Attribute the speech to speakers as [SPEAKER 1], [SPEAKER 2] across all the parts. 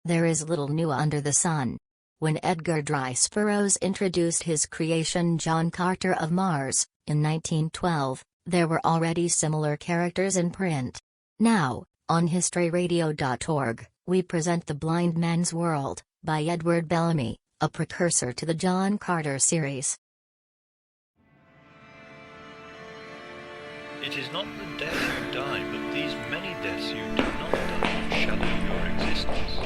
[SPEAKER 1] There is little new under the sun. When Edgar Rice Burroughs introduced his creation John Carter of Mars, in 1912, there were already similar characters in print. Now, on historyradio.org, we present The Blind Man's World, by Edward Bellamy, a precursor to the John Carter series.
[SPEAKER 2] It is not the death you die, but these many deaths you do not die shadow your existence.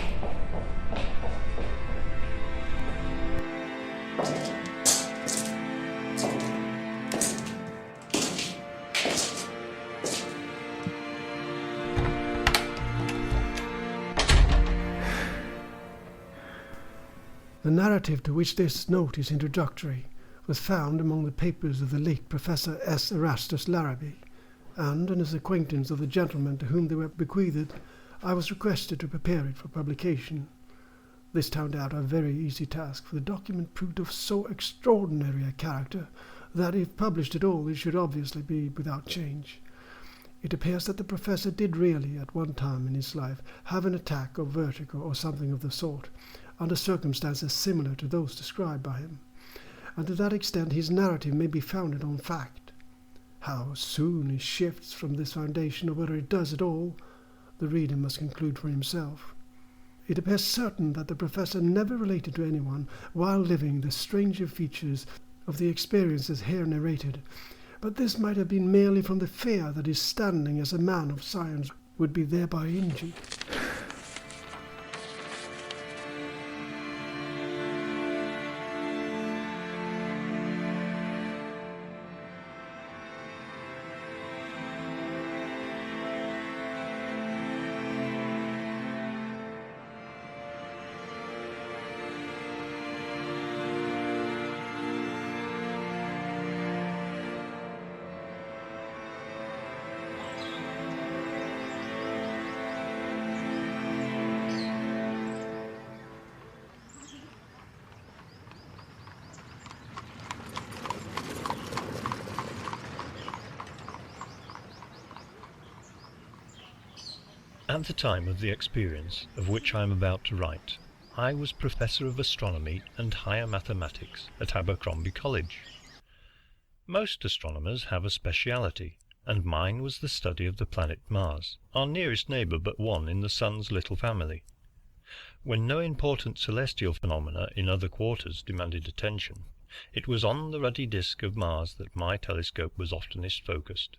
[SPEAKER 3] The narrative to which this note is introductory was found among the papers of the late Professor S. Erastus Larrabee, and as acquaintance of the gentleman to whom they were bequeathed, I was requested to prepare it for publication. This turned out a very easy task, for the document proved of so extraordinary a character that if published at all it should obviously be without change. It appears that the professor did really, at one time in his life, have an attack of vertigo or something of the sort, under circumstances similar to those described by him, and to that extent his narrative may be founded on fact. How soon it shifts from this foundation, or whether it does at all, the reader must conclude for himself. It appears certain that the professor never related to anyone while living the stranger features of the experiences here narrated, but this might have been merely from the fear that his standing as a man of science would be thereby injured.
[SPEAKER 2] At the time of the experience of which I am about to write, I was Professor of Astronomy and Higher Mathematics at Abercrombie College. Most astronomers have a speciality, and mine was the study of the planet Mars, our nearest neighbour but one in the Sun's little family. When no important celestial phenomena in other quarters demanded attention, it was on the ruddy disk of Mars that my telescope was oftenest focused.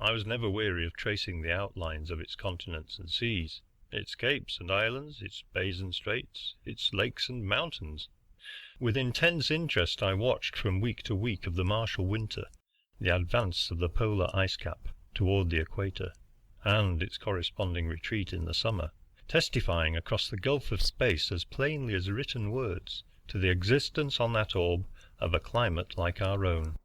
[SPEAKER 2] I was never weary of tracing the outlines of its continents and seas, its capes and islands, its bays and straits, its lakes and mountains. With intense interest I watched from week to week of the Martial winter the advance of the polar ice cap toward the equator, and its corresponding retreat in the summer, testifying across the gulf of space as plainly as written words to the existence on that orb of a climate like our own.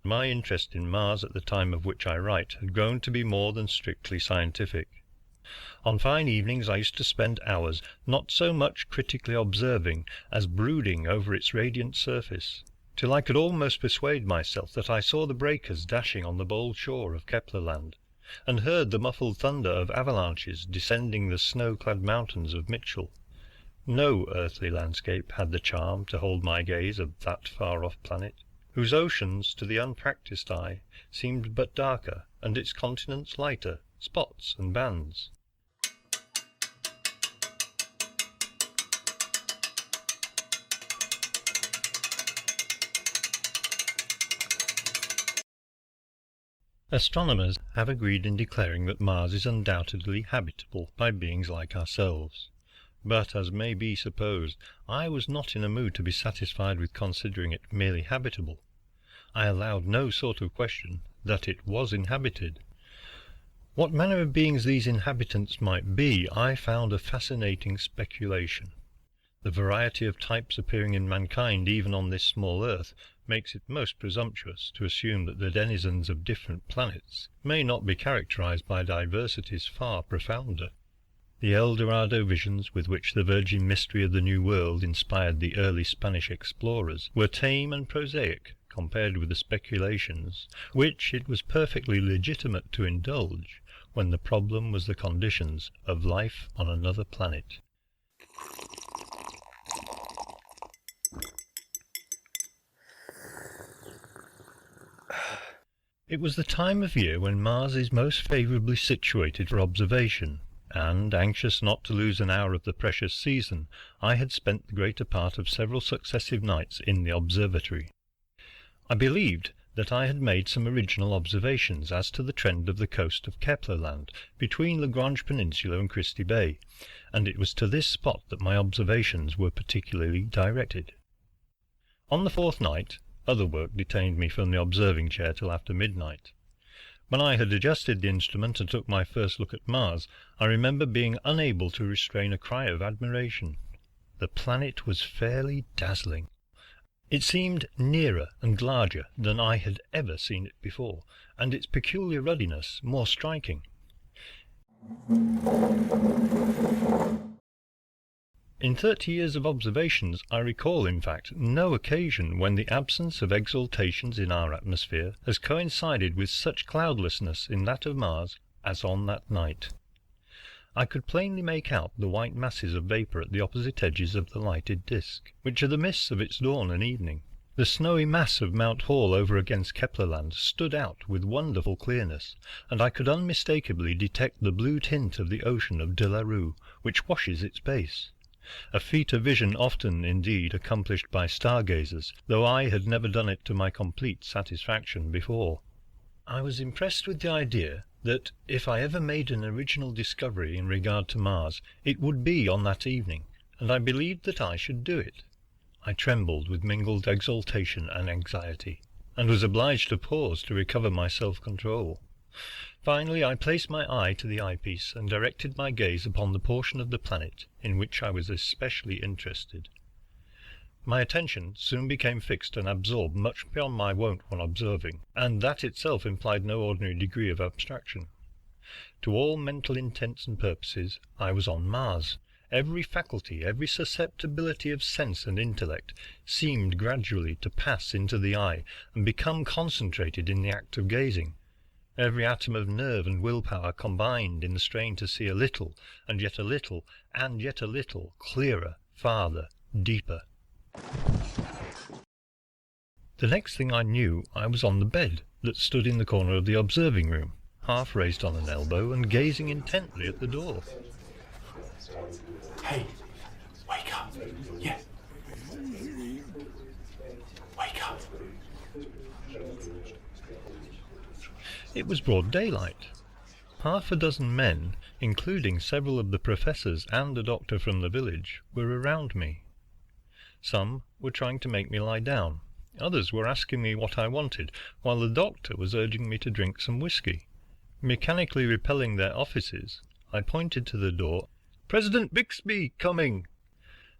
[SPEAKER 2] My interest in Mars at the time of which I write had grown to be more than strictly scientific. On fine evenings I used to spend hours not so much critically observing as brooding over its radiant surface, till I could almost persuade myself that I saw the breakers dashing on the bold shore of Keplerland, and heard the muffled thunder of avalanches descending the snow-clad mountains of Mitchell. No earthly landscape had the charm to hold my gaze of that far-off planet, whose oceans to the unpractised eye seemed but darker, and its continents lighter, spots and bands. Astronomers have agreed in declaring that Mars is undoubtedly habitable by beings like ourselves. But, as may be supposed, I was not in a mood to be satisfied with considering it merely habitable. I allowed no sort of question that it was inhabited. What manner of beings these inhabitants might be, I found a fascinating speculation. The variety of types appearing in mankind even on this small earth makes it most presumptuous to assume that the denizens of different planets may not be characterized by diversities far profounder. The El Dorado visions with which the virgin mystery of the New World inspired the early Spanish explorers were tame and prosaic compared with the speculations which it was perfectly legitimate to indulge when the problem was the conditions of life on another planet. It was the time of year when Mars is most favourably situated for observation, and, anxious not to lose an hour of the precious season, I had spent the greater part of several successive nights in the observatory. I believed that I had made some original observations as to the trend of the coast of Keplerland between Lagrange Peninsula and Christie Bay, and it was to this spot that my observations were particularly directed. On the fourth night, other work detained me from the observing chair till after midnight. When I had adjusted the instrument and took my first look at Mars, I remember being unable to restrain a cry of admiration. The planet was fairly dazzling. It seemed nearer and larger than I had ever seen it before, and its peculiar ruddiness more striking. In 30 years of observations, I recall, in fact, no occasion when the absence of exaltations in our atmosphere has coincided with such cloudlessness in that of Mars as on that night. I could plainly make out the white masses of vapour at the opposite edges of the lighted disk, which are the mists of its dawn and evening. The snowy mass of Mount Hall over against Keplerland stood out with wonderful clearness, and I could unmistakably detect the blue tint of the ocean of De La Rue, which washes its base. A feat of vision often, indeed, accomplished by stargazers, though I had never done it to my complete satisfaction before. I was impressed with the idea that if I ever made an original discovery in regard to Mars, it would be on that evening, and I believed that I should do it. I trembled with mingled exultation and anxiety, and was obliged to pause to recover my self-control. Finally, I placed my eye to the eyepiece and directed my gaze upon the portion of the planet in which I was especially interested. My attention soon became fixed and absorbed much beyond my wont when observing, and that itself implied no ordinary degree of abstraction. To all mental intents and purposes, I was on Mars. Every faculty, every susceptibility of sense and intellect seemed gradually to pass into the eye and become concentrated in the act of gazing. Every atom of nerve and willpower combined in the strain to see a little, and yet a little, and yet a little, clearer, farther, deeper. The next thing I knew, I was on the bed that stood in the corner of the observing room, half raised on an elbow and gazing intently at the door.
[SPEAKER 4] Hey, wake up. Yeah. Wake up.
[SPEAKER 2] It was broad daylight. Half a dozen men, including several of the professors and a doctor from the village, were around me. Some were trying to make me lie down. Others were asking me what I wanted, while the doctor was urging me to drink some whisky. Mechanically repelling their offices, I pointed to the door. "President Bixby coming!"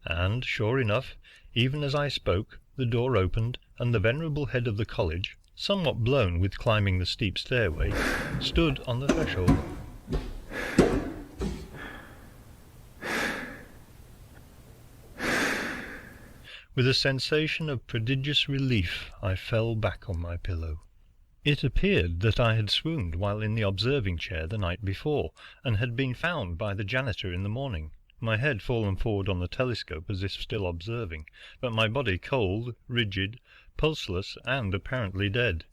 [SPEAKER 2] And, sure enough, even as I spoke, the door opened, and the venerable head of the college, somewhat blown with climbing the steep stairway, stood on the threshold. With a sensation of prodigious relief, I fell back on my pillow. It appeared that I had swooned while in the observing chair the night before, and had been found by the janitor in the morning, my head fallen forward on the telescope as if still observing, but my body cold, rigid, pulseless, and apparently dead.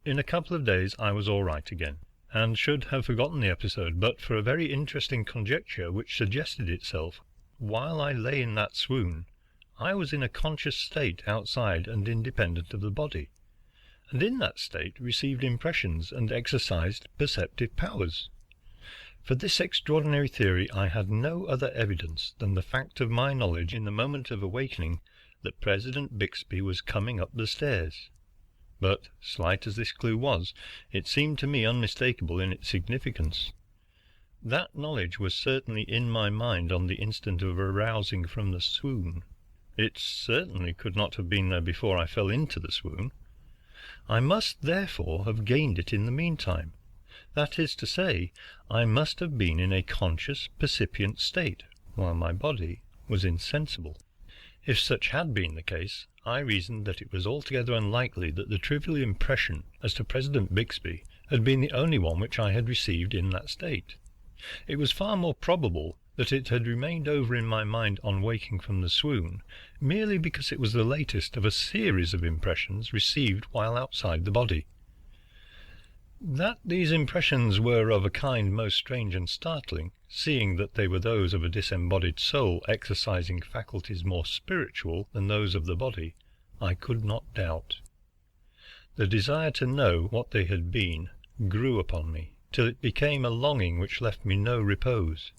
[SPEAKER 2] In a couple of days I was all right again, and should have forgotten the episode but for a very interesting conjecture which suggested itself. While I lay in that swoon, I was in a conscious state outside and independent of the body, and in that state received impressions and exercised perceptive powers. For this extraordinary theory I had no other evidence than the fact of my knowledge in the moment of awakening that President Bixby was coming up the stairs. But, slight as this clue was, it seemed to me unmistakable in its significance. That knowledge was certainly in my mind on the instant of arousing from the swoon. It certainly could not have been there before I fell into the swoon. I must therefore have gained it in the meantime. That is to say, I must have been in a conscious, percipient state, while my body was insensible. If such had been the case, I reasoned that it was altogether unlikely that the trivial impression as to President Bixby had been the only one which I had received in that state. It was far more probable that it had remained over in my mind on waking from the swoon, merely because it was the latest of a series of impressions received while outside the body. That these impressions were of a kind most strange and startling, seeing that they were those of a disembodied soul exercising faculties more spiritual than those of the body, I could not doubt. The desire to know what they had been grew upon me, till it became a longing which left me no repose.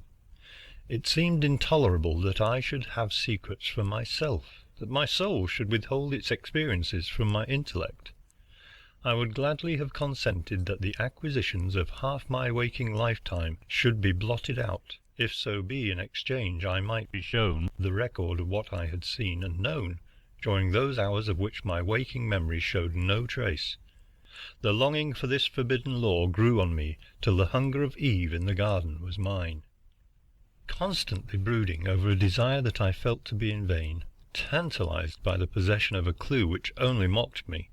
[SPEAKER 2] It seemed intolerable that I should have secrets from myself, that my soul should withhold its experiences from my intellect. I would gladly have consented that the acquisitions of half my waking lifetime should be blotted out, if so be in exchange I might be shown the record of what I had seen and known during those hours of which my waking memory showed no trace. The longing for this forbidden law grew on me till the hunger of Eve in the garden was mine. Constantly brooding over a desire that I felt to be in vain, tantalized by the possession of a clue which only mocked me,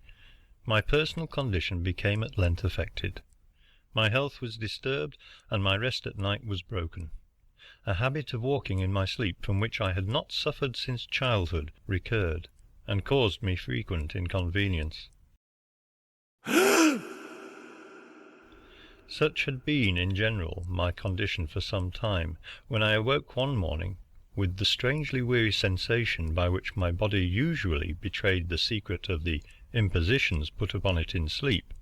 [SPEAKER 2] my personal condition became at length affected. My health was disturbed, and my rest at night was broken. A habit of walking in my sleep, from which I had not suffered since childhood, recurred, and caused me frequent inconvenience. Such had been, in general, my condition for some time, when I awoke one morning with the strangely weary sensation by which my body usually betrayed the secret of the impositions put upon it in sleep.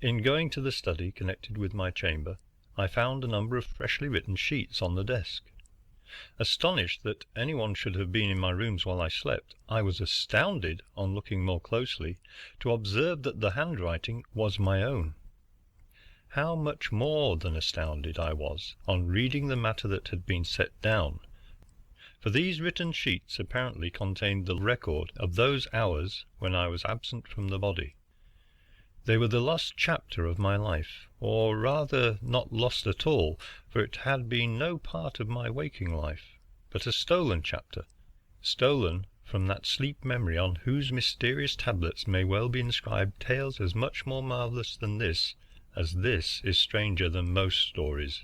[SPEAKER 2] In going to the study connected with my chamber, I found a number of freshly written sheets on the desk. Astonished that anyone should have been in my rooms while I slept, I was astounded, on looking more closely, to observe that the handwriting was my own. How much more than astounded I was on reading the matter that had been set down, for these written sheets apparently contained the record of those hours when I was absent from the body. They were the lost chapter of my life, or rather not lost at all, for it had been no part of my waking life, but a stolen chapter, stolen from that sleep memory on whose mysterious tablets may well be inscribed tales as much more marvellous than this, as this is stranger than most stories.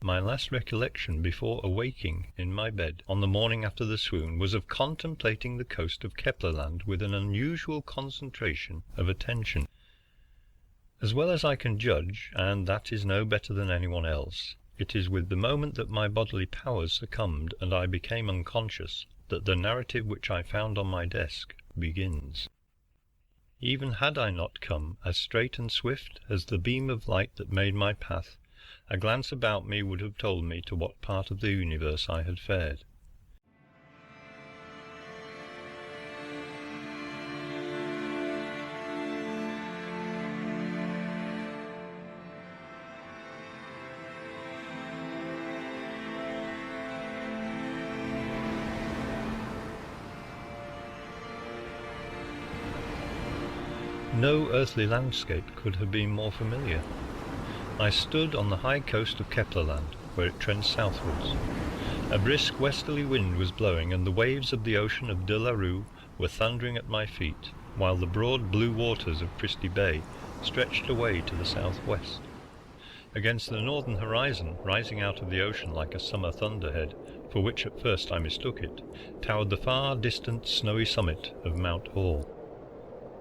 [SPEAKER 2] My last recollection before awaking in my bed on the morning after the swoon was of contemplating the coast of Keplerland with an unusual concentration of attention. As well as I can judge, and that is no better than anyone else, it is with the moment that my bodily powers succumbed and I became unconscious that the narrative which I found on my desk begins. Even had I not come as straight and swift as the beam of light that made my path, a glance about me would have told me to what part of the universe I had fared. No earthly landscape could have been more familiar. I stood on the high coast of Keplerland, where it trends southwards. A brisk westerly wind was blowing, and the waves of the ocean of De La Rue were thundering at my feet, while the broad blue waters of Christie Bay stretched away to the southwest. Against the northern horizon, rising out of the ocean like a summer thunderhead, for which at first I mistook it, towered the far distant snowy summit of Mount Hall.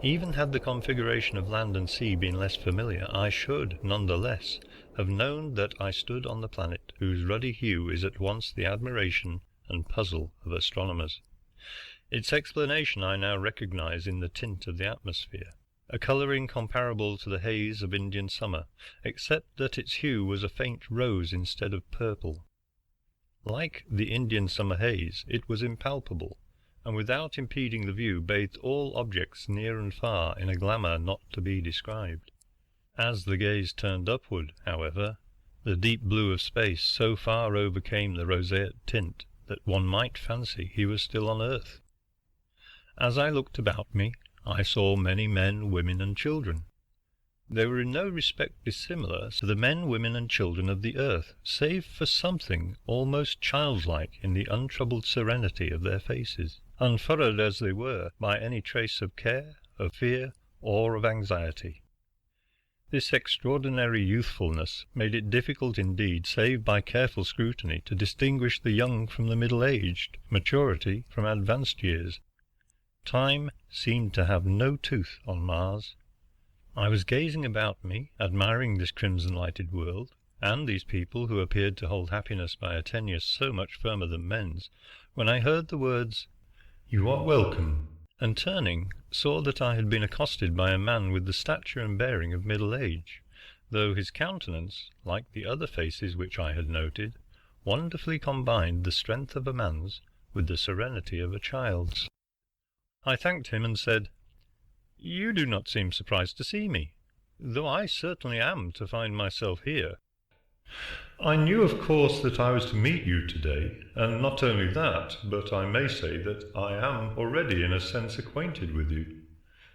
[SPEAKER 2] Even had the configuration of land and sea been less familiar, I should, none the less, have known that I stood on the planet whose ruddy hue is at once the admiration and puzzle of astronomers. Its explanation I now recognize in the tint of the atmosphere, a colouring comparable to the haze of Indian summer, except that its hue was a faint rose instead of purple. Like the Indian summer haze, it was impalpable, and without impeding the view bathed all objects near and far in a glamour not to be described. As the gaze turned upward, however, the deep blue of space so far overcame the roseate tint that one might fancy he was still on earth. As I looked about me, I saw many men, women, and children. They were in no respect dissimilar to the men, women, and children of the earth, save for something almost childlike in the untroubled serenity of their faces, unfurrowed as they were by any trace of care, of fear, or of anxiety. This extraordinary youthfulness made it difficult indeed, save by careful scrutiny, to distinguish the young from the middle-aged, maturity from advanced years. Time seemed to have no tooth on Mars. I was gazing about me, admiring this crimson-lighted world, and these people who appeared to hold happiness by a tenure so much firmer than men's, when I heard the words, "You are welcome," and turning, saw that I had been accosted by a man with the stature and bearing of middle age, though his countenance, like the other faces which I had noted, wonderfully combined the strength of a man's with the serenity of a child's. I thanked him and said, "You do not seem surprised to see me, though I certainly am to find myself here." "I knew, of course, that I was to meet you today, and not only that, but I may say that I am already in a sense acquainted with you,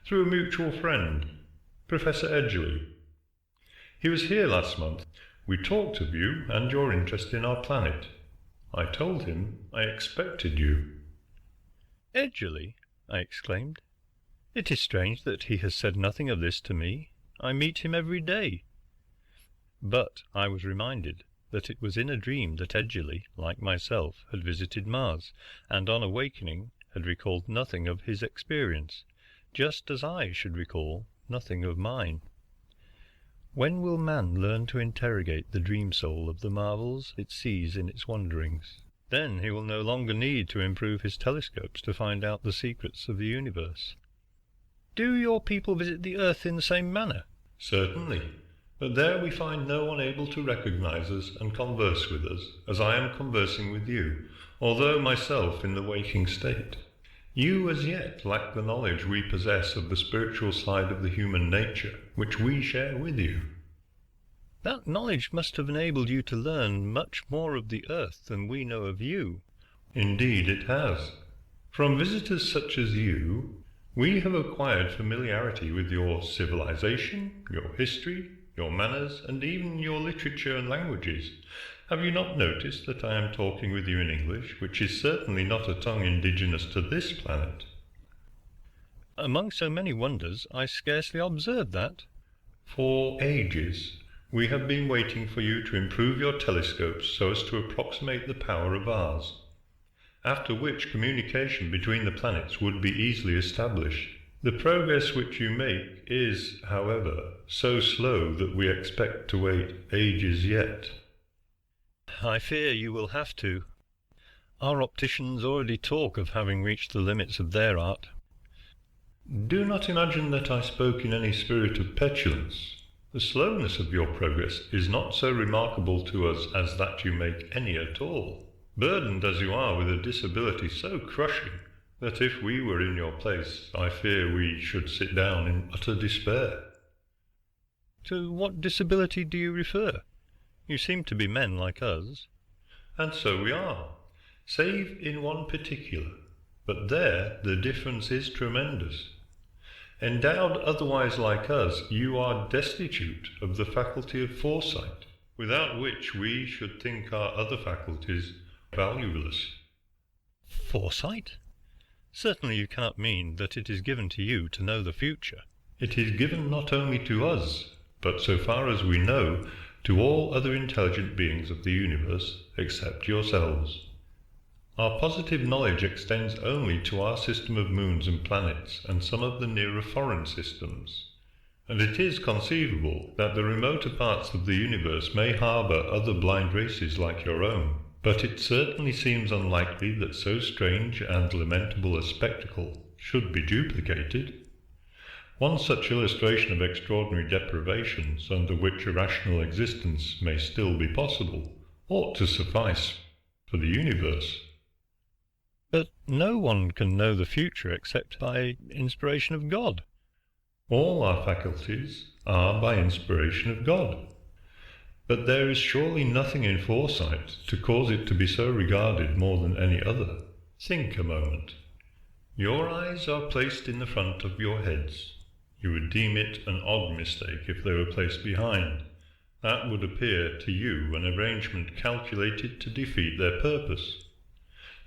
[SPEAKER 2] through a mutual friend, Professor Edgley. He was here last month. We talked of you and your interest in our planet. I told him I expected you." "Edgley?" I exclaimed. "It is strange that he has said nothing of this to me. I meet him every day." But I was reminded that it was in a dream that Edgley, like myself, had visited Mars, and on awakening had recalled nothing of his experience, just as I should recall nothing of mine. When will man learn to interrogate the dream soul of the marvels it sees in its wanderings? Then he will no longer need to improve his telescopes to find out the secrets of the universe. "Do your people visit the earth in the same manner?"
[SPEAKER 5] "Certainly. But there we find no one able to recognize us and converse with us, as I am conversing with you, although myself in the waking state. You as yet lack the knowledge we possess of the spiritual side of the human nature, which we share with you."
[SPEAKER 2] "That knowledge must have enabled you to learn much more of the earth than we know of you."
[SPEAKER 5] "Indeed it has. From visitors such as you, we have acquired familiarity with your civilization, your history, your manners, and even your literature and languages. Have you not noticed that I am talking with you in English, which is certainly not a tongue indigenous to this planet?"
[SPEAKER 2] "Among so many wonders, I scarcely observed that."
[SPEAKER 5] "For ages we have been waiting for you to improve your telescopes so as to approximate the power of ours, after which communication between the planets would be easily established. The progress which you make is, however, so slow that we expect to wait ages yet."
[SPEAKER 2] "I fear you will have to. Our opticians already talk of having reached the limits of their art."
[SPEAKER 5] "Do not imagine that I spoke in any spirit of petulance. The slowness of your progress is not so remarkable to us as that you make any at all, burdened as you are with a disability so crushing that if we were in your place, I fear we should sit down in utter despair."
[SPEAKER 2] "To what disability do you refer? You seem to be men like us."
[SPEAKER 5] "And so we are, save in one particular, but there the difference is tremendous. Endowed otherwise like us, you are destitute of the faculty of foresight, without which we should think our other faculties valueless."
[SPEAKER 2] "Foresight? Certainly you cannot mean that it is given to you to know the future."
[SPEAKER 5] "It is given not only to us, but so far as we know, to all other intelligent beings of the universe except yourselves. Our positive knowledge extends only to our system of moons and planets and some of the nearer foreign systems, and it is conceivable that the remoter parts of the universe may harbour other blind races like your own. But it certainly seems unlikely that so strange and lamentable a spectacle should be duplicated. One such illustration of extraordinary deprivations under which a rational existence may still be possible ought to suffice for the universe."
[SPEAKER 2] "But no one can know the future except by inspiration of God."
[SPEAKER 5] "All our faculties are by inspiration of God. But there is surely nothing in foresight to cause it to be so regarded more than any other. Think a moment. Your eyes are placed in the front of your heads. You would deem it an odd mistake if they were placed behind. That would appear to you an arrangement calculated to defeat their purpose.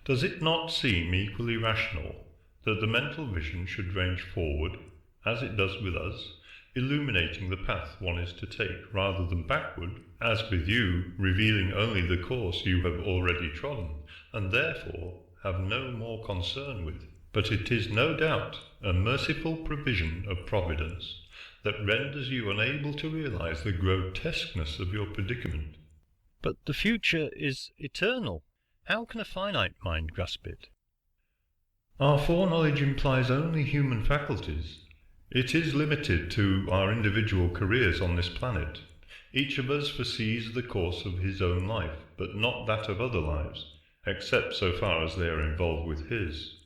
[SPEAKER 5] Does it not seem equally rational that the mental vision should range forward, as it does with us, illuminating the path one is to take, rather than backward, as with you, revealing only the course you have already trodden, and therefore have no more concern with? But it is no doubt a merciful provision of Providence that renders you unable to realize the grotesqueness of your predicament.
[SPEAKER 2] But the future is eternal. How can a finite mind grasp it?
[SPEAKER 5] Our foreknowledge implies only human faculties. It is limited to our individual careers on this planet. Each of us foresees the course of his own life, but not that of other lives, except so far as they are involved with his.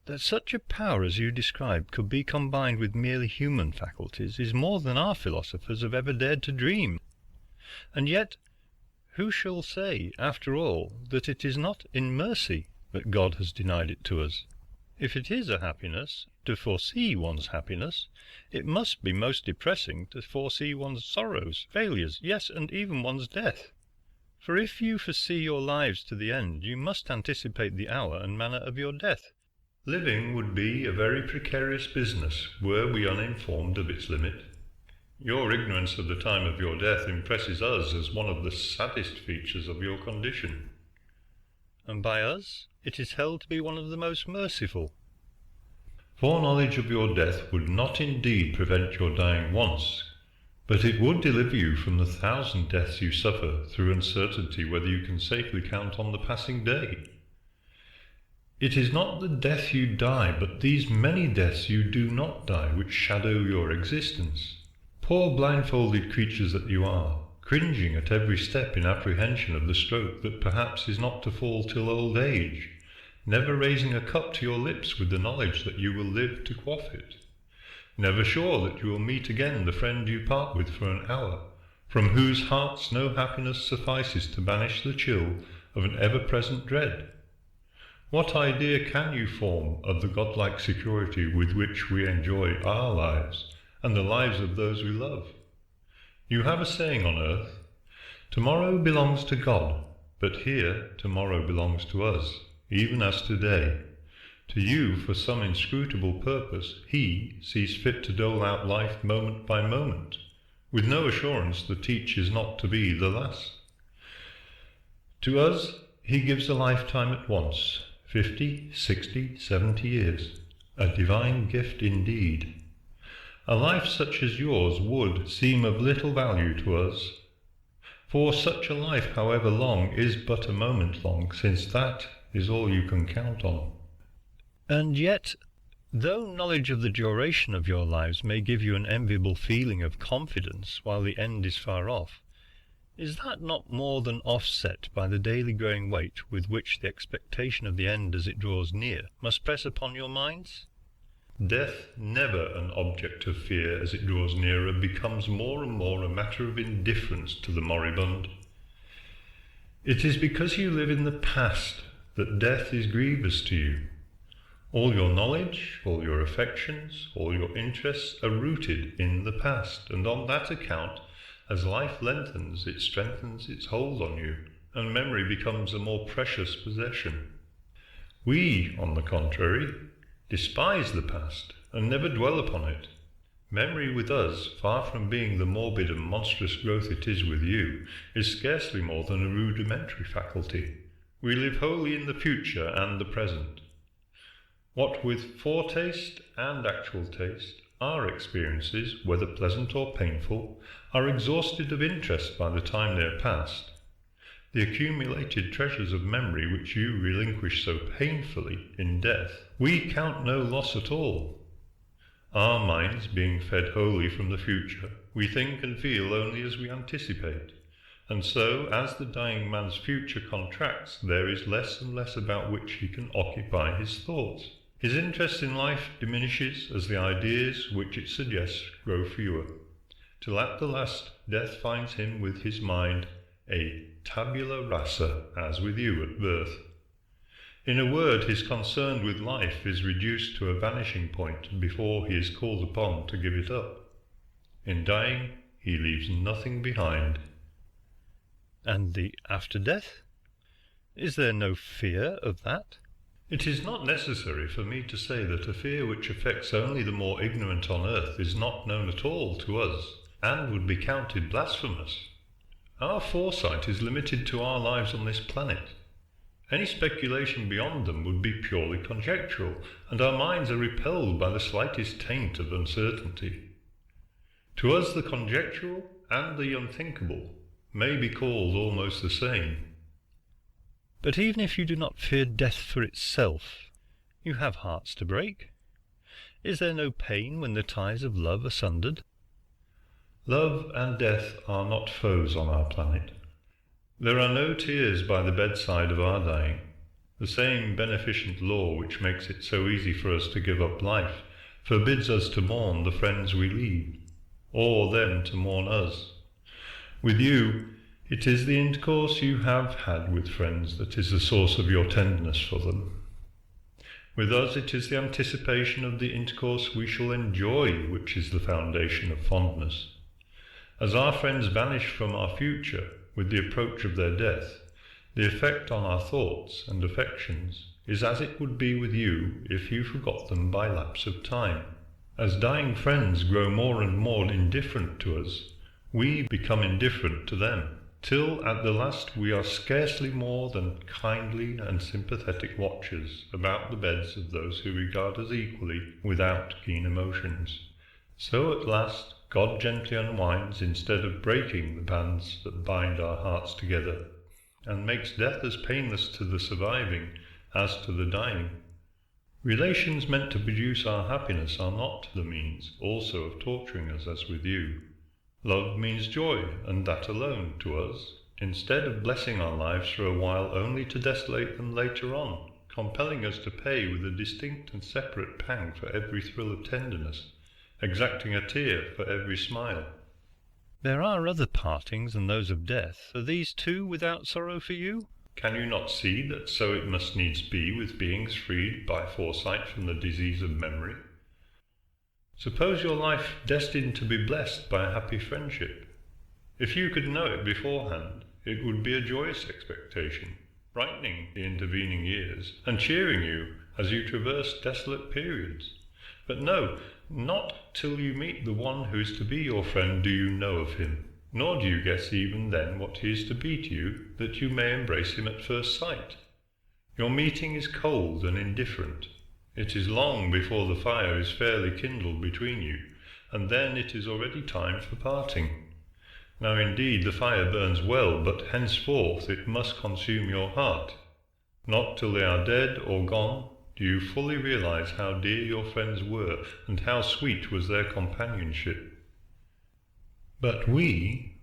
[SPEAKER 2] That such a power as you describe could be combined with merely human faculties is more than our philosophers have ever dared to dream. And yet, who shall say, after all, that it is not in mercy that God has denied it to us? If it is a happiness to foresee one's happiness, it must be most depressing to foresee one's sorrows, failures, yes, and even one's death. For if you foresee your lives to the end, you must anticipate the hour and manner of your death.
[SPEAKER 5] Living would be a very precarious business were we uninformed of its limit. Your ignorance of the time of your death impresses us as one of the saddest features of your condition.
[SPEAKER 2] And by us it is held to be one of the most merciful.
[SPEAKER 5] Foreknowledge of your death would not indeed prevent your dying once, but it would deliver you from the 1,000 deaths you suffer through uncertainty whether you can safely count on the passing day. It is not the death you die, but these many deaths you do not die, which shadow your existence. Poor blindfolded creatures that you are, cringing at every step in apprehension of the stroke that perhaps is not to fall till old age, never raising a cup to your lips with the knowledge that you will live to quaff it, never sure that you will meet again the friend you part with for an hour, from whose hearts no happiness suffices to banish the chill of an ever-present dread. What idea can you form of the godlike security with which we enjoy our lives and the lives of those we love? You have a saying on earth, "Tomorrow belongs to God, but here tomorrow belongs to us, even as today." To you, for some inscrutable purpose, He sees fit to dole out life moment by moment, with no assurance that each is not to be the last. To us He gives a lifetime at once, 50, 60, 70 years, a divine gift indeed. A life such as yours would seem of little value to us, for such a life, however long, is but a moment long, since that is all you can count on.
[SPEAKER 2] And yet, though knowledge of the duration of your lives may give you an enviable feeling of confidence while the end is far off, is that not more than offset by the daily growing weight with which the expectation of the end as it draws near must press upon your minds?
[SPEAKER 5] Death, never an object of fear as it draws nearer, becomes more and more a matter of indifference to the moribund. It is because you live in the past that death is grievous to you. All your knowledge, all your affections, all your interests are rooted in the past, and on that account, as life lengthens, it strengthens its hold on you, and memory becomes a more precious possession. We, on the contrary, despise the past, and never dwell upon it. Memory with us, far from being the morbid and monstrous growth it is with you, is scarcely more than a rudimentary faculty. We live wholly in the future and the present. What with foretaste and actual taste, our experiences, whether pleasant or painful, are exhausted of interest by the time they are past. The accumulated treasures of memory which you relinquish so painfully in death, we count no loss at all. Our minds being fed wholly from the future, we think and feel only as we anticipate, and so, as the dying man's future contracts, there is less and less about which he can occupy his thoughts. His interest in life diminishes as the ideas which it suggests grow fewer. till at the last death finds him with his mind a tabula rasa, as with you at birth. In a word, his concern with life is reduced to a vanishing point before he is called upon to give it up. In dying, he leaves nothing behind.
[SPEAKER 2] And the after death? Is there no fear of that?
[SPEAKER 5] It is not necessary for me to say that a fear which affects only the more ignorant on earth is not known at all to us, and would be counted blasphemous. Our foresight is limited to our lives on this planet. Any speculation beyond them would be purely conjectural, and our minds are repelled by the slightest taint of uncertainty. To us the conjectural and the unthinkable may be called almost the same.
[SPEAKER 2] But even if you do not fear death for itself, you have hearts to break. Is there no pain when the ties of love are sundered?
[SPEAKER 5] Love and death are not foes on our planet. There are no tears by the bedside of our dying. The same beneficent law which makes it so easy for us to give up life forbids us to mourn the friends we leave, or them to mourn us. With you, it is the intercourse you have had with friends that is the source of your tenderness for them. With us, it is the anticipation of the intercourse we shall enjoy which is the foundation of fondness. As our friends vanish from our future with the approach of their death, the effect on our thoughts and affections is as it would be with you if you forgot them by lapse of time. As dying friends grow more and more indifferent to us, we become indifferent to them, till at the last we are scarcely more than kindly and sympathetic watchers about the beds of those who regard us equally without keen emotions. So at last God gently unwinds instead of breaking the bands that bind our hearts together, and makes death as painless to the surviving as to the dying. Relations meant to produce our happiness are not the means also of torturing us as with you. Love means joy, and that alone, to us, instead of blessing our lives for a while only to desolate them later on, compelling us to pay with a distinct and separate pang for every thrill of tenderness, exacting a tear for every smile.
[SPEAKER 2] There are other partings than those of death. Are these too without sorrow for you?
[SPEAKER 5] Can you not see that so it must needs be with beings freed by foresight from the disease of memory? Suppose your life destined to be blessed by a happy friendship. If you could know it beforehand, it would be a joyous expectation, brightening the intervening years, and cheering you as you traverse desolate periods. But no, not till you meet the one who is to be your friend do you know of him, nor do you guess even then what he is to be to you, that you may embrace him at first sight. Your meeting is cold and indifferent. It is long before the fire is fairly kindled between you, and then it is already time for parting. Now indeed the fire burns well, but henceforth it must consume your heart. Not till they are dead or gone do you fully realize how dear your friends were, and how sweet was their companionship. But we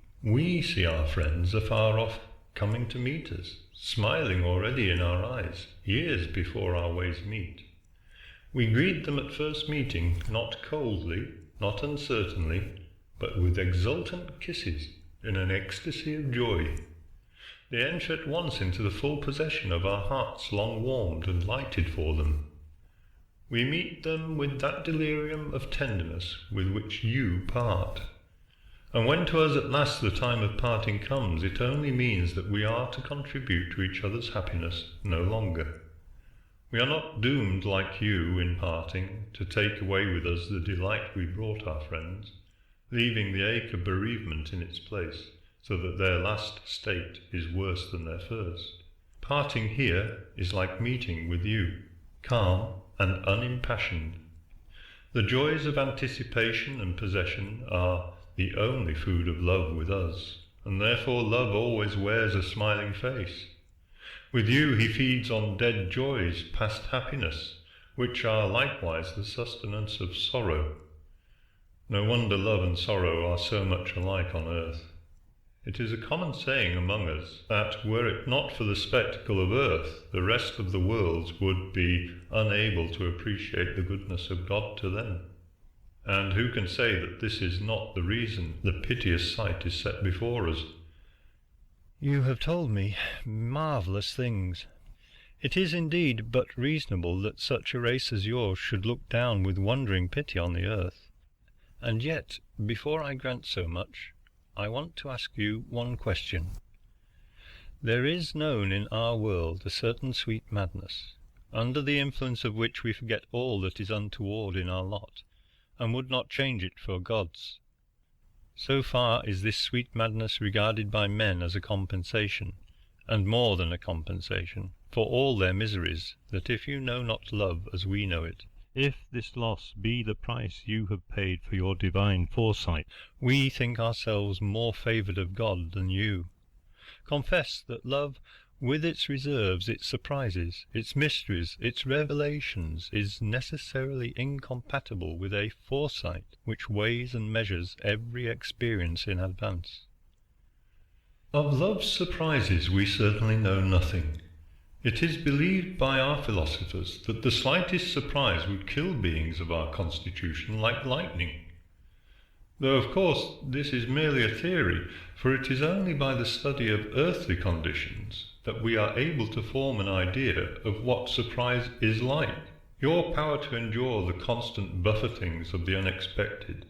[SPEAKER 5] see our friends afar off coming to meet us, smiling already in our eyes, years before our ways meet. We greet them at first meeting, not coldly, not uncertainly, but with exultant kisses, in an ecstasy of joy. They enter at once into the full possession of our hearts long warmed and lighted for them. We meet them with that delirium of tenderness with which you part. And when to us at last the time of parting comes, it only means that we are to contribute to each other's happiness no longer. We are not doomed like you in parting to take away with us the delight we brought our friends, leaving the ache of bereavement in its place, so that their last state is worse than their first. Parting here is like meeting with you, calm and unimpassioned. The joys of anticipation and possession are the only food of love with us, and therefore love always wears a smiling face. With you he feeds on dead joys past happiness, which are likewise the sustenance of sorrow. No wonder love and sorrow are so much alike on earth. It is a common saying among us that were it not for the spectacle of earth, the rest of the worlds would be unable to appreciate the goodness of God to them. And who can say that this is not the reason the piteous sight is set before us?
[SPEAKER 2] You have told me marvellous things. It is indeed but reasonable that such a race as yours should look down with wondering pity on the earth. And yet, before I grant so much, I want to ask you one question. There is known in our world a certain sweet madness, under the influence of which we forget all that is untoward in our lot, and would not change it for God's. So far is this sweet madness regarded by men as a compensation, and more than a compensation, for all their miseries, that if you know not love as we know it, if this loss be the price you have paid for your divine foresight, we think ourselves more favoured of God than you. Confess that love, with its reserves, its surprises, its mysteries, its revelations, is necessarily incompatible with a foresight which weighs and measures every experience in advance.
[SPEAKER 5] Of love's surprises we certainly know nothing. It is believed by our philosophers that the slightest surprise would kill beings of our constitution like lightning. Though, of course, this is merely a theory, for it is only by the study of earthly conditions that we are able to form an idea of what surprise is like. Your power to endure the constant buffetings of the unexpected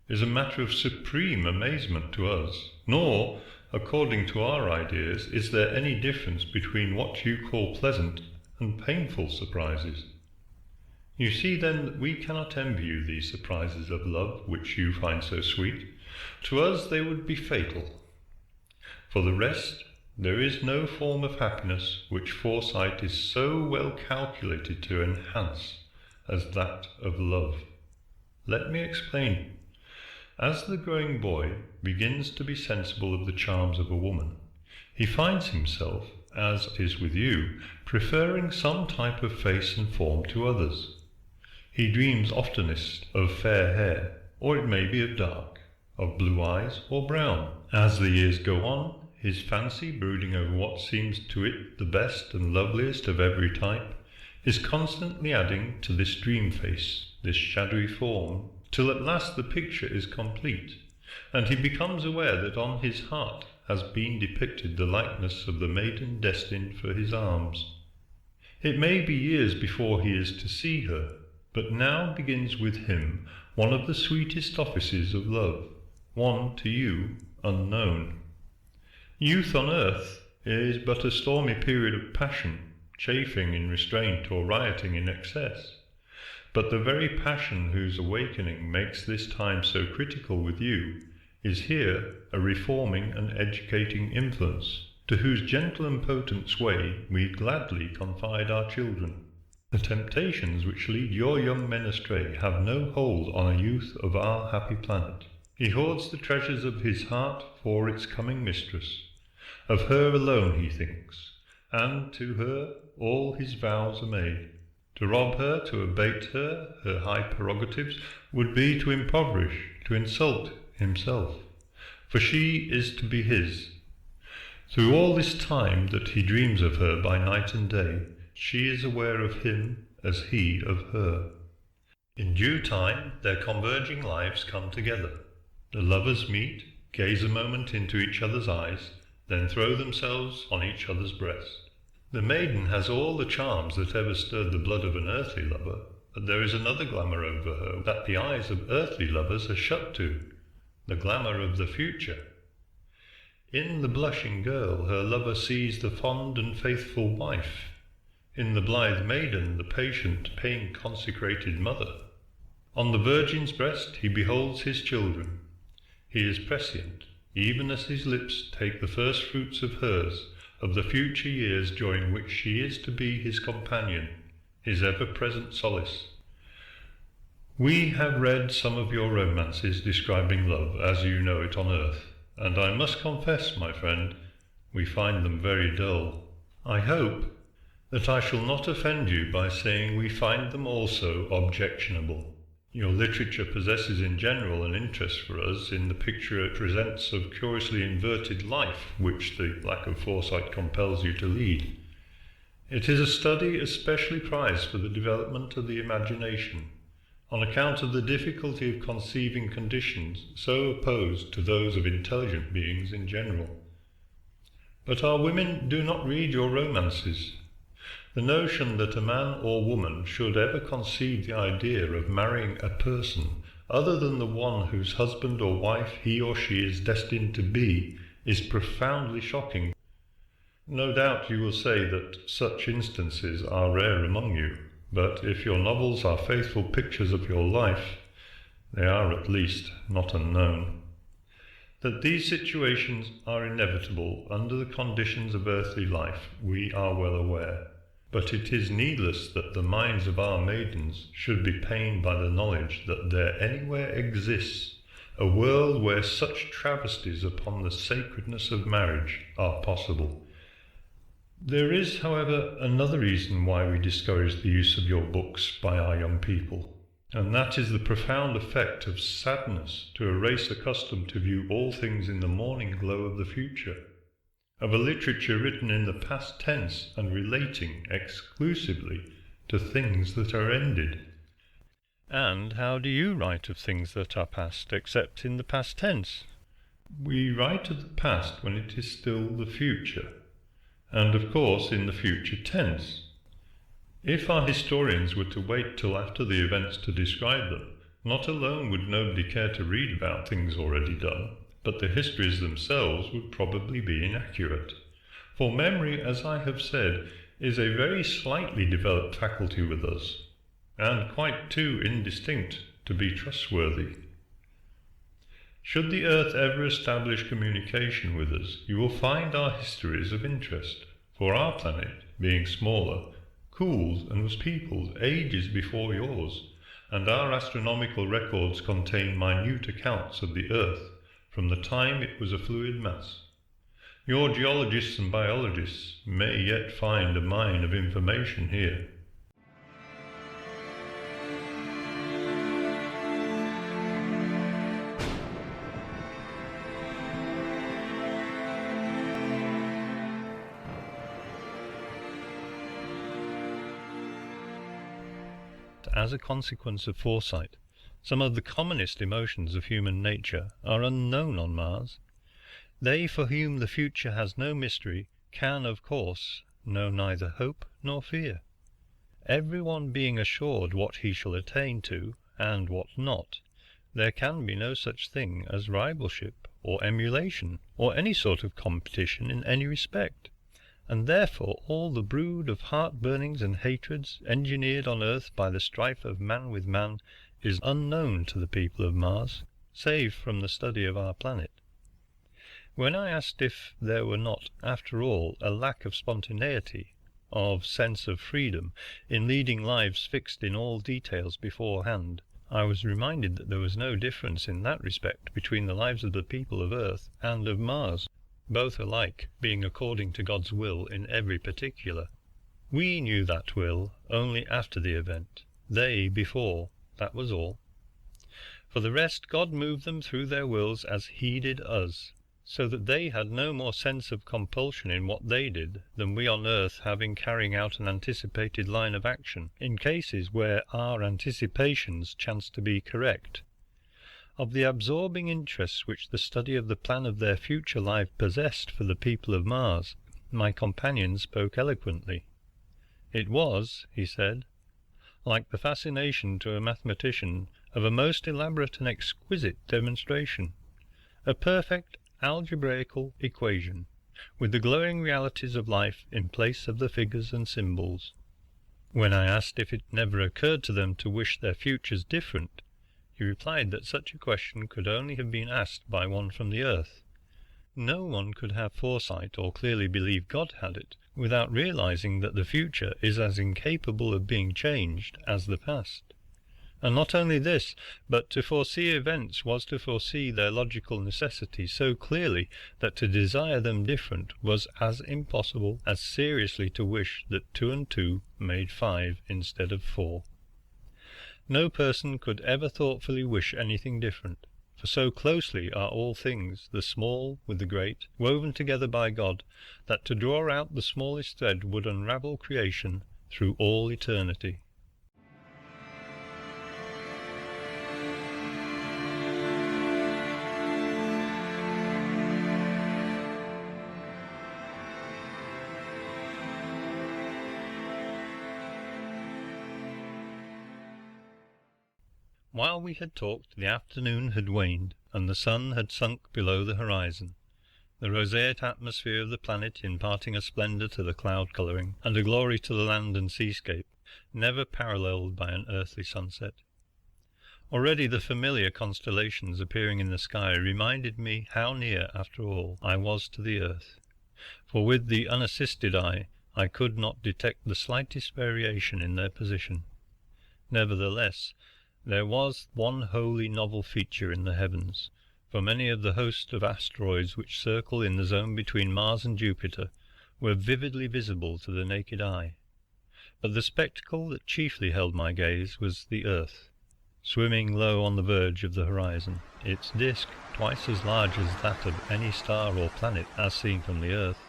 [SPEAKER 5] is a matter of supreme amazement to us, nor, according to our ideas, is there any difference between what you call pleasant and painful surprises. You see then that we cannot envy you these surprises of love which you find so sweet. To us they would be fatal. For the rest, there is no form of happiness which foresight is so well calculated to enhance as that of love. Let me explain. As the growing boy begins to be sensible of the charms of a woman, he finds himself, as is with you, preferring some type of face and form to others. He dreams oftenest of fair hair, or it may be of dark, of blue eyes or brown. As the years go on, his fancy, brooding over what seems to it the best and loveliest of every type, is constantly adding to this dream face, this shadowy form, till at last the picture is complete, and he becomes aware that on his heart has been depicted the likeness of the maiden destined for his arms. It may be years before he is to see her, but now begins with him one of the sweetest offices of love, one to you unknown. Youth on earth is but a stormy period of passion, chafing in restraint or rioting in excess. But the very passion whose awakening makes this time so critical with you is here a reforming and educating influence, to whose gentle and potent sway we gladly confide our children. The temptations which lead your young men astray have no hold on a youth of our happy planet. He hoards the treasures of his heart for its coming mistress. Of her alone he thinks, and to her all his vows are made. To rob her, to abate her high prerogatives, would be to impoverish, to insult himself, for she is to be his. Through all this time that he dreams of her by night and day, she is aware of him as he of her. In due time their converging lives come together. The lovers meet, gaze a moment into each other's eyes, then throw themselves on each other's breast. The maiden has all the charms that ever stirred the blood of an earthly lover, but there is another glamour over her that the eyes of earthly lovers are shut to, the glamour of the future. In the blushing girl her lover sees the fond and faithful wife, in the blithe maiden the patient, pain-consecrated mother. On the virgin's breast he beholds his children. He is prescient, even as his lips take the first fruits of hers, of the future years during which she is to be his companion, his ever-present solace. We have read some of your romances describing love as you know it on earth, and I must confess, my friend, we find them very dull. I hope that I shall not offend you by saying we find them also objectionable. Your literature possesses in general an interest for us in the picture it presents of curiously inverted life which the lack of foresight compels you to lead. It is a study especially prized for the development of the imagination. on account of the difficulty of conceiving conditions so opposed to those of intelligent beings in general. But our women do not read your romances. The notion that a man or woman should ever conceive the idea of marrying a person other than the one whose husband or wife he or she is destined to be is profoundly shocking. No doubt you will say that such instances are rare among you, but if your novels are faithful pictures of your life, they are at least not unknown. That these situations are inevitable under the conditions of earthly life, we are well aware, but it is needless that the minds of our maidens should be pained by the knowledge that there anywhere exists a world where such travesties upon the sacredness of marriage are possible. There is, however, another reason why we discourage the use of your books by our young people, and that is the profound effect of sadness to a race accustomed to view all things in the morning glow of the future, of a literature written in the past tense and relating exclusively to things that are ended.
[SPEAKER 2] And how do you write of things that are past, except in the past tense?
[SPEAKER 5] We write of the past when it is still the future, and of course in the future tense. If our historians were to wait till after the events to describe them, not alone would nobody care to read about things already done, but the histories themselves would probably be inaccurate. For memory, as I have said, is a very slightly developed faculty with us, and quite too indistinct to be trustworthy. Should the earth ever establish communication with us, you will find our histories of interest, for our planet, being smaller, cooled and was peopled ages before yours, and our astronomical records contain minute accounts of the earth from the time it was a fluid mass. Your geologists and biologists may yet find a mine of information here.
[SPEAKER 2] As a consequence of foresight, some of the commonest emotions of human nature are unknown on Mars. They for whom the future has no mystery can, of course, know neither hope nor fear. Every one being assured what he shall attain to, and what not, there can be no such thing as rivalship or emulation, or any sort of competition in any respect. And therefore all the brood of heart-burnings and hatreds engineered on earth by the strife of man with man is unknown to the people of Mars, save from the study of our planet. When I asked if there were not, after all, a lack of spontaneity, of sense of freedom, in leading lives fixed in all details beforehand, I was reminded that there was no difference in that respect between the lives of the people of Earth and of Mars, both alike being according to God's will in every particular. We knew that will only after the event, they before, that was all. For the rest, God moved them through their wills as he did us, so that they had no more sense of compulsion in what they did than we on earth have in carrying out an anticipated line of action, in cases where our anticipations chance to be correct. Of the absorbing interest which the study of the plan of their future life possessed for the people of Mars, my companion spoke eloquently. It was, he said, like the fascination to a mathematician of a most elaborate and exquisite demonstration, a perfect algebraical equation, with the glowing realities of life in place of the figures and symbols. When I asked if it never occurred to them to wish their futures different, he replied that such a question could only have been asked by one from the earth. No one could have foresight or clearly believe God had it, without realizing that the future is as incapable of being changed as the past. And not only this, but to foresee events was to foresee their logical necessity so clearly that to desire them different was as impossible as seriously to wish that 2 and 2 made 5 instead of 4. No person could ever thoughtfully wish anything different, for so closely are all things, the small with the great, woven together by God, that to draw out the smallest thread would unravel creation through all eternity. While we had talked, the afternoon had waned, and the sun had sunk below the horizon, the roseate atmosphere of the planet imparting a splendour to the cloud colouring, and a glory to the land and seascape, never paralleled by an earthly sunset. Already the familiar constellations appearing in the sky reminded me how near, after all, I was to the earth, for with the unassisted eye I could not detect the slightest variation in their position. Nevertheless, there was one wholly novel feature in the heavens, for many of the host of asteroids which circle in the zone between Mars and Jupiter were vividly visible to the naked eye. But the spectacle that chiefly held my gaze was the earth, swimming low on the verge of the horizon, its disk, twice as large as that of any star or planet as seen from the earth,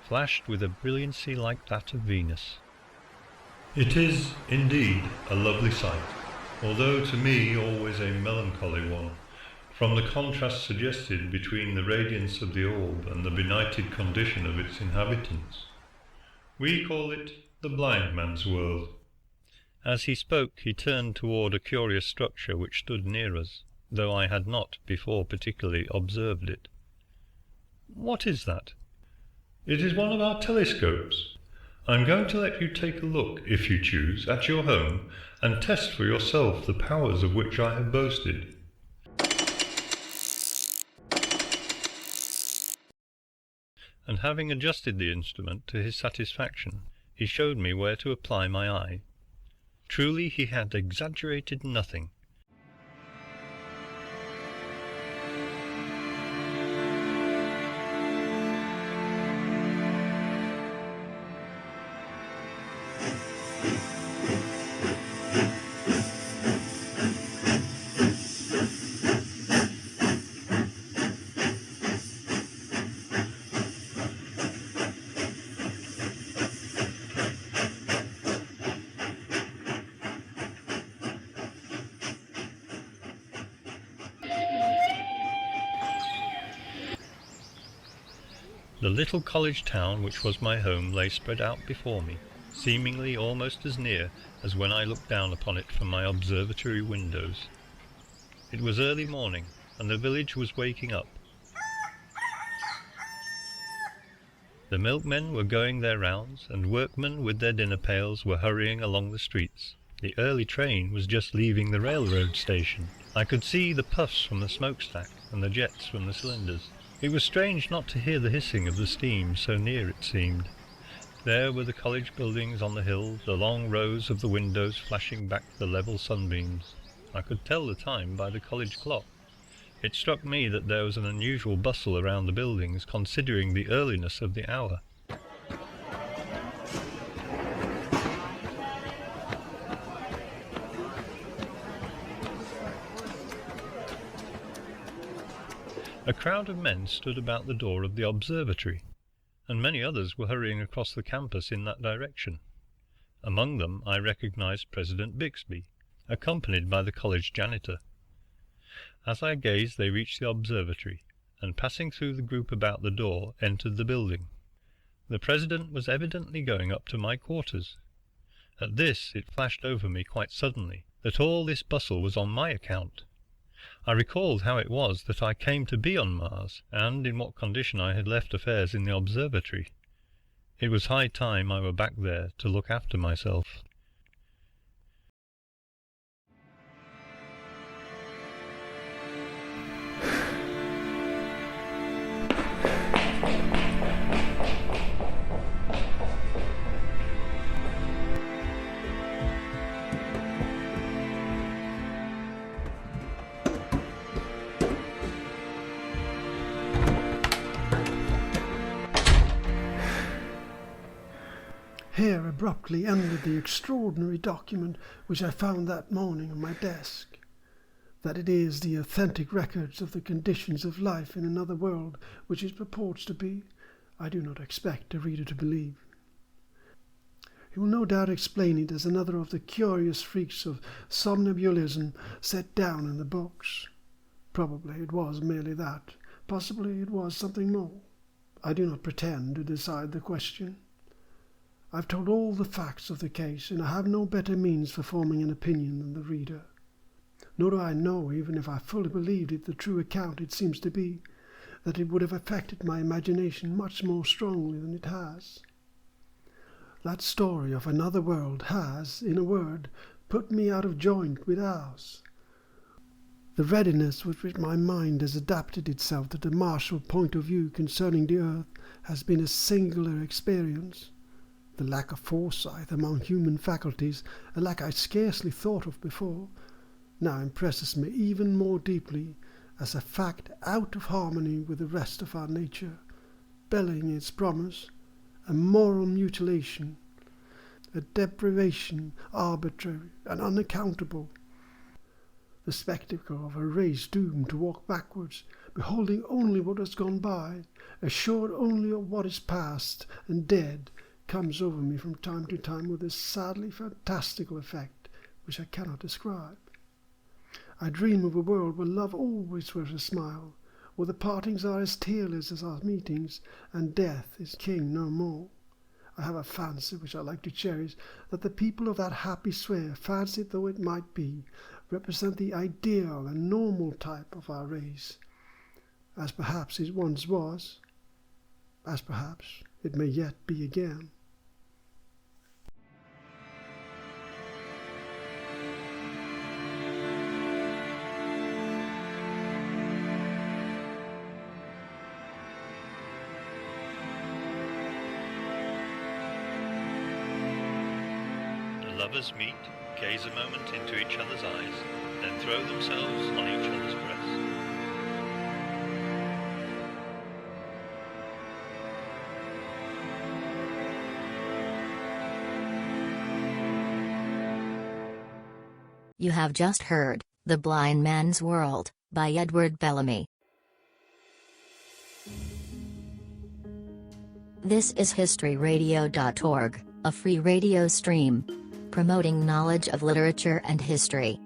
[SPEAKER 2] flashed with a brilliancy like that of Venus.
[SPEAKER 5] It is, indeed, a lovely sight, although to me always a melancholy one, from the contrast suggested between the radiance of the orb and the benighted condition of its inhabitants. We call it the blind man's world.
[SPEAKER 2] As he spoke, he turned toward a curious structure which stood near us, though I had not before particularly observed it. "What is that?"
[SPEAKER 5] It is one of our telescopes. I'm going to let you take a look, if you choose, at your home, and test for yourself the powers of which I have boasted.
[SPEAKER 2] And having adjusted the instrument to his satisfaction, he showed me where to apply my eye. Truly he had exaggerated nothing. The little college town which was my home lay spread out before me, seemingly almost as near as when I looked down upon it from my observatory windows. It was early morning, and the village was waking up. The milkmen were going their rounds, and workmen with their dinner pails were hurrying along the streets. The early train was just leaving the railroad station. I could see the puffs from the smokestack and the jets from the cylinders. It was strange not to hear the hissing of the steam, so near it seemed. There were the college buildings on the hill, the long rows of the windows flashing back the level sunbeams. I could tell the time by the college clock. It struck me that there was an unusual bustle around the buildings, considering the earliness of the hour. A crowd of men stood about the door of the observatory, and many others were hurrying across the campus in that direction. Among them I recognized President Bixby, accompanied by the college janitor. As I gazed, they reached the observatory, and passing through the group about the door, entered the building. The president was evidently going up to my quarters. At this it flashed over me quite suddenly that all this bustle was on my account. I recalled how it was that I came to be on Mars, and in what condition I had left affairs in the observatory. It was high time I were back there to look after myself.
[SPEAKER 3] Here abruptly ended the extraordinary document which I found that morning on my desk. That it is the authentic records of the conditions of life in another world which it purports to be, I do not expect the reader to believe. He will no doubt explain it as another of the curious freaks of somnambulism set down in the books. Probably it was merely that. Possibly it was something more. I do not pretend to decide the question. I've told all the facts of the case, and I have no better means for forming an opinion than the reader. nor do I know, even if I fully believed it the true account it seems to be, that it would have affected my imagination much more strongly than it has. That story of another world has, in a word, put me out of joint with ours. The readiness with which my mind has adapted itself to the martial point of view concerning the earth has been a singular experience. The lack of foresight among human faculties, a lack I scarcely thought of before, now impresses me even more deeply as a fact out of harmony with the rest of our nature, belling its promise, a moral mutilation, a deprivation arbitrary and unaccountable, the spectacle of a race doomed to walk backwards, beholding only what has gone by, assured only of what is past and dead, comes over me from time to time with a sadly fantastical effect which I cannot describe. I dream of a world where love always wears a smile, where the partings are as tearless as our meetings, and death is king no more. I have a fancy, which I like to cherish, that the people of that happy sphere, fancied though it might be, represent the ideal and normal type of our race, as perhaps it once was, as perhaps it may yet be again.
[SPEAKER 2] Lovers meet, gaze a moment into each other's eyes, then throw themselves on each other's breast.
[SPEAKER 1] You have just heard The Blind Man's World by Edward Bellamy. This is historyradio.org, a free radio stream promoting knowledge of literature and history.